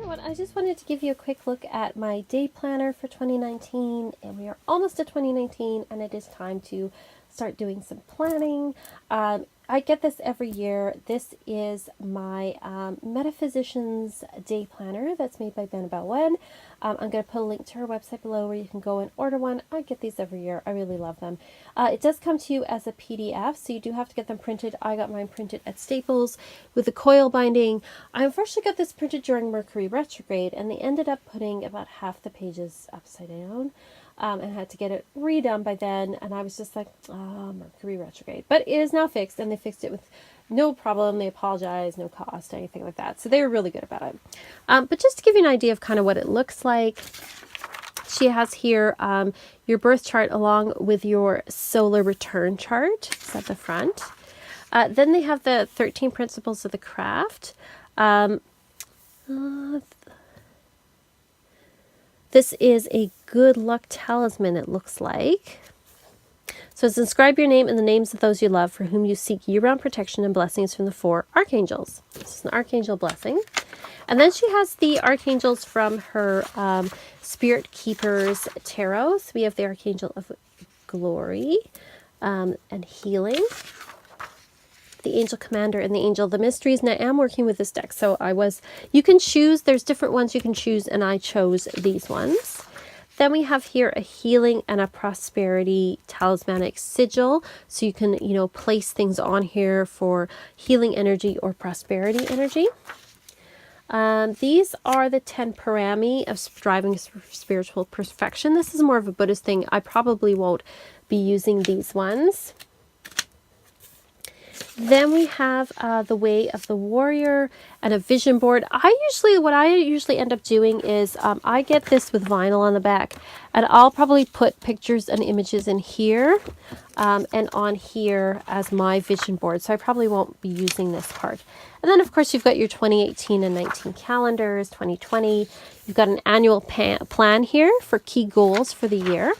everyone, I just wanted to give you a quick look at my day planner for 2019, and we are almost at 2019 and it is time to start doing some planning. I get this every year. This is my Metaphysicians Day Planner that's made by Benebell. I'm going to put a link to her website below where you can go and order one. I get these every year. I really love them. It does come to you as a PDF, so you do have to get them printed. I got mine printed at Staples with the coil binding. I unfortunately got this printed during Mercury retrograde, and they ended up putting about half the pages upside down. And had to get it redone by then, and I was just like, Mercury retrograde. But it is now fixed, and they fixed it with no problem. They apologized, no cost, anything like that. So they were really good about it. But just to give you an idea of kind of what it looks like, she has here your birth chart along with your solar return chart. It's at the front. Then they have the 13 principles of the craft. This is a good luck talisman, it looks like. So it's inscribe your name and the names of those you love for whom you seek year-round protection and blessings from the 4 archangels. This is an archangel blessing. And then she has the archangels from her Spirit Keepers Tarot. So we have the Archangel of Glory and Healing, the Angel Commander, and the Angel of the Mysteries. And I am working with this deck, so you can choose, there's different ones you can choose, and I chose these ones. Then we have here a healing and a prosperity talismanic sigil, so you can, place things on here for healing energy or prosperity energy. These are the 10 parami of striving for spiritual perfection. This is more of a Buddhist thing. I probably won't be using these ones. Then we have the Way of the Warrior and a vision board. What I usually end up doing is I get this with vinyl on the back, and I'll probably put pictures and images in here and on here as my vision board. So I probably won't be using this part. And then, of course, you've got your 2018 and 19 calendars, 2020. You've got an annual plan here for key goals for the year.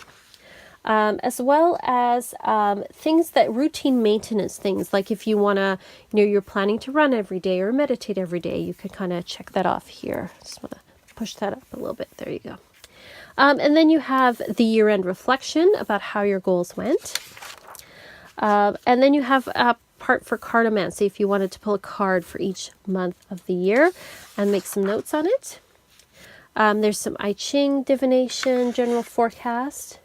As well as routine maintenance things, like if you want to, you're planning to run every day or meditate every day, you could kind of check that off here. Just want to push that up a little bit. There you go. And then you have the year-end reflection about how your goals went. And then you have a part for cartomancy if you wanted to pull a card for each month of the year and make some notes on it. There's some I Ching, divination, general forecast.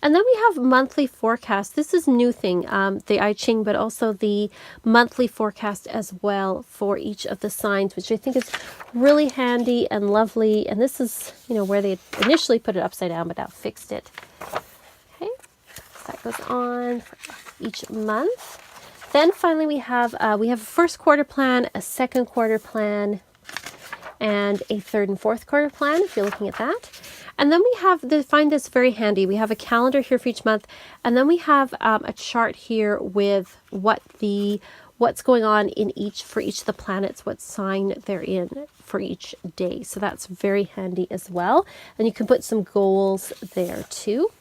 And then we have monthly forecast. This is a new thing, the I Ching, but also the monthly forecast as well for each of the signs, which I think is really handy and lovely. And this is, where they initially put it upside down, but now fixed it. Okay, so that goes on for each month. Then finally we have a first quarter plan, a second quarter plan, and a third and fourth quarter plan, if you're looking at that. And then we find this very handy. We have a calendar here for each month, and then we have a chart here with what's going on for each of the planets, what sign they're in for each day. So that's very handy as well. And you can put some goals there too.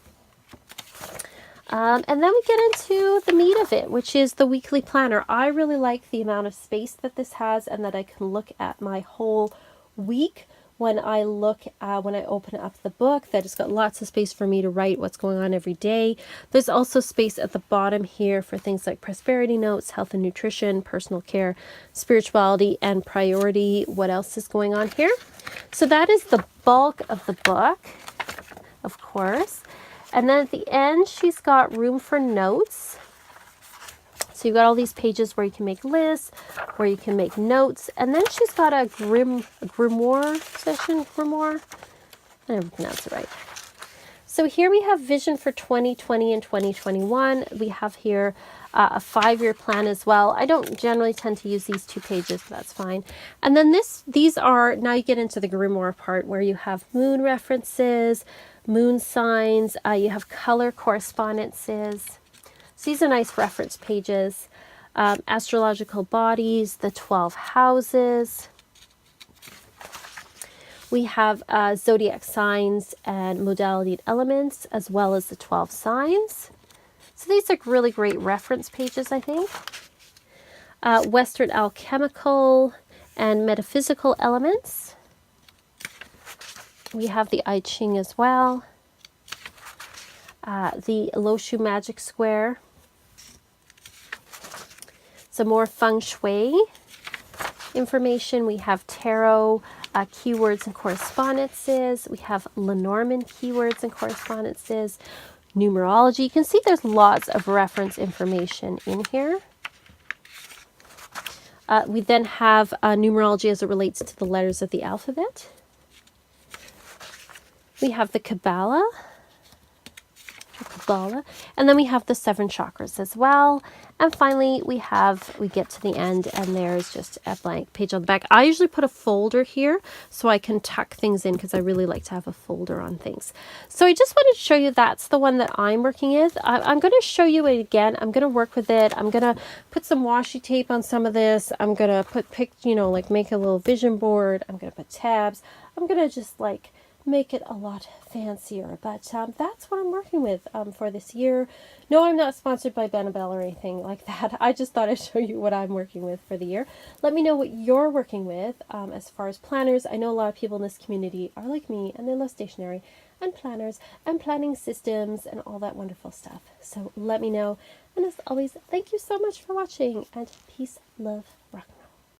And then we get into the meat of it, which is the weekly planner. I really like the amount of space that this has, and that I can look at my whole week when I open up the book. That it's got lots of space for me to write what's going on every day. There's also space at the bottom here for things like prosperity notes, health and nutrition, personal care, spirituality, and priority. What else is going on here? So that is the bulk of the book, of course. And then at the end, she's got room for notes. So you've got all these pages where you can make lists, where you can make notes. And then she's got a grimoire session. Grimoire? I never pronounce it right. So here we have vision for 2020 and 2021. We have here a 5-year plan as well. I don't generally tend to use these 2 pages, but that's fine. And then these are, now you get into the grimoire part where you have moon references, moon signs, you have color correspondences. So these are nice reference pages. Astrological bodies, the 12 houses. We have zodiac signs and modality and elements, as well as the 12 signs. So these are really great reference pages, I think. Western alchemical and metaphysical elements. We have the I Ching as well. The Loshu Magic Square. Some more feng shui information. We have tarot keywords and correspondences. We have Lenormand keywords and correspondences. Numerology. You can see there's lots of reference information in here. We then have numerology as it relates to the letters of the alphabet. We have the Kabbalah, and then we have the 7 chakras as well. And finally, we get to the end and there's just a blank page on the back. I usually put a folder here so I can tuck things in because I really like to have a folder on things. So I just wanted to show you that's the one that I'm working with. I'm going to show you it again. I'm going to work with it. I'm going to put some washi tape on some of this. I'm going to make a little vision board. I'm going to put tabs. I'm going to just make it a lot fancier, but that's what I'm working with for this year. No, I'm not sponsored by Benebell or anything like that. I just thought I'd show you what I'm working with for the year. Let me know what you're working with as far as planners. I know a lot of people in this community are like me and they love stationery and planners and planning systems and all that wonderful stuff. So let me know. And as always, thank you so much for watching, and peace, love, rock and roll.